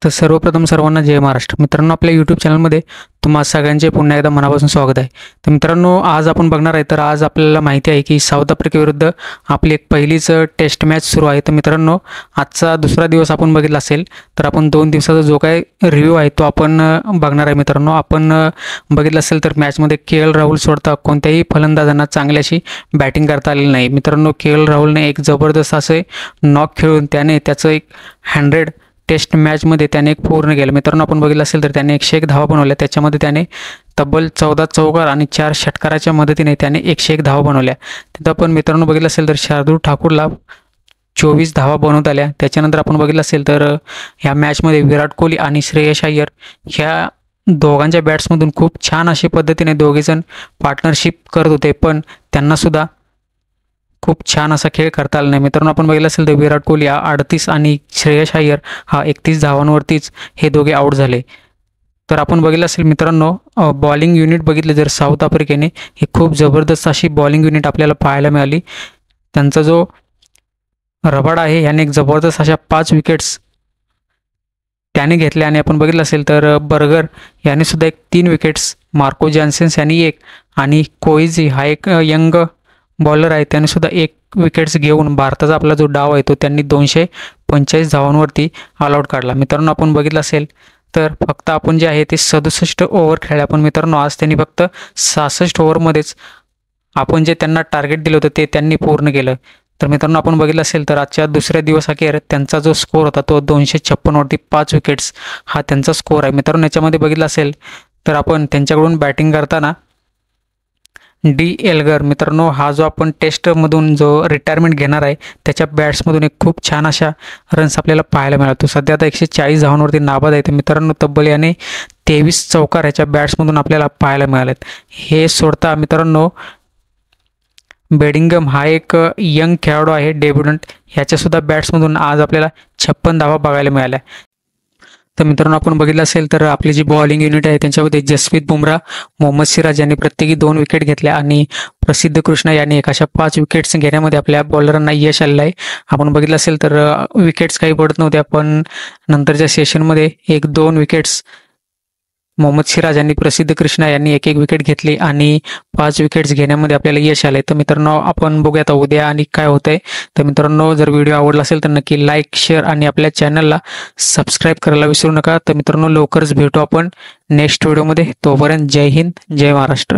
तर सर्वप्रथम सर्वांना जय महाराष्ट्र. मित्रांनो, आपल्या यूट्यूब चॅनलमध्ये तुम्हा सगळ्यांचे पुन्हा एकदा मनापासून स्वागत आहे. तर मित्रांनो, आज आपण बघणार आहे, तर आज आपल्याला माहिती आहे की साऊथ आफ्रिकेविरुद्ध आपली एक पहिलीच टेस्ट मॅच सुरू आहे. तर मित्रांनो, आजचा दुसरा दिवस आपण बघितला असेल, तर आपण 2 दिवसाचा जो काय रिव्ह्यू आहे तो आपण बघणार आहे. मित्रांनो, आपण बघितलं असेल तर मॅचमध्ये के.एल. राहुल सोडता कोणत्याही फलंदाजांना चांगली अशी बॅटिंग करता आलेली नाही. मित्रांनो, के.एल. राहुलने एक जबरदस्त असे नॉक खेळून त्याने त्याचं एक 100 टेस्ट मॅचमध्ये त्याने एक पूर्ण केलं. मित्रांनो, आपण बघितलं असेल तर त्याने 101 धावा बनवल्या. त्याच्यामध्ये त्याने तब्बल 14 चौकार आणि 4 षटकाराच्या मदतीने त्याने 101 धावा बनवल्या. तिथं आपण मित्रांनो बघितलं असेल तर शार्दूल ठाकूरला 24 धावा बनवता आल्या. त्याच्यानंतर आपण बघितलं असेल तर ह्या मॅचमध्ये विराट कोहली आणि श्रेयस अय्यर ह्या दोघांच्या बॅट्समधून खूप छान अशी पद्धतीने दोघेजण पार्टनरशिप करत होते, पण त्यांनासुद्धा खूप छान असा खेळ करता आला नाही. मित्रांनो, आपण बघितलं असेल तर विराट कोहली हा 38 आणि श्रेयस अय्यर हा 31 धावांवरतीच हे दोघे आऊट झाले. तर आपण बघितलं असेल मित्रांनो, बॉलिंग युनिट बघितलं जर साऊथ आफ्रिकेने, ही खूप जबरदस्त अशी बॉलिंग युनिट आपल्याला पाहायला मिळाली. त्यांचा जो रबाडा आहे याने एक जबरदस्त अशा 5 विकेट्स त्याने घेतल्या. आणि आपण बघितलं असेल तर बर्गर याने सुद्धा एक 3 विकेट्स, मार्को जॉन्सन्स यांनी एक, आणि कोइझी हा एक यंग बॉलर आहे त्याने सुद्धा 1 विकेट्स घेऊन भारताचा आपला जो डाव आहे तो त्यांनी 245 धावांवरती ऑल आऊट काढला. मित्रांनो, आपण बघितलं असेल तर फक्त आपण जे आहे ते 67 ओव्हर खेळल्या, पण मित्रांनो आज त्यांनी फक्त 66 ओव्हरमध्येच आपण जे त्यांना टार्गेट दिलं होतं ते त्यांनी पूर्ण केलं. तर मित्रांनो, आपण बघितलं असेल तर आजच्या दुसऱ्या दिवसाअखेर त्यांचा जो स्कोर होता तो 256 वरती 5 विकेट्स हा त्यांचा स्कोर आहे. मित्रांनो, याच्यामध्ये बघितलं असेल तर आपण त्यांच्याकडून बॅटिंग करताना डी एल्गर, मित्रांनो हा जो आपण टेस्टमधून जो रिटायरमेंट घेणार आहे त्याच्या बॅट्समधून एक खूप छान अशा रन्स आपल्याला पाहायला मिळतो. सध्या आता 140 धावांवरती नाबाद आहे. तर मित्रांनो, तब्बल याने 23 चौकार ह्याच्या बॅट्समधून आपल्याला पाहायला मिळालेत. हे सोडता मित्रांनो, बेडिंगम हा एक यंग खेळाडू आहे, डेब्युटंट, ह्याच्यासुद्धा बॅट्समधून आज आपल्याला 56 धावा बघायला मिळाल्या. तर मित्रांनो, आपण बघितलं असेल तर आपली जी बॉलिंग युनिट आहे त्यांच्यामध्ये जसप्रीत बुमराह, मोहम्मद सिराज यांनी प्रत्येकी 2 विकेट घेतल्या आणि प्रसिद्ध कृष्णा यांनी एक अशा 5 विकेट्स घेण्यामध्ये आपल्या बॉलरांना यश आलेलं आहे. आपण बघितलं असेल तर विकेट्स काही पडत नव्हत्या, पण नंतरच्या सेशनमध्ये 1-2 विकेट्स मोहम्मद सिराज आणि प्रसिद्ध कृष्णा यांनी 1-1 विकेट घेतली आणि 5 विकेट्स घेण्यामध्ये आपल्याला यश आले. तर मित्रांनो, आपण बघूया आता उद्या आणि काय होतंय. तर मित्रांनो, जर व्हिडिओ आवडला असेल तर नक्की लाईक, शेअर आणि आपल्या चॅनलला सबस्क्राईब करायला विसरू नका. तर मित्रांनो, लवकरच भेटू आपण नेक्स्ट व्हिडिओमध्ये. तोपर्यंत जय हिंद, जय महाराष्ट्र.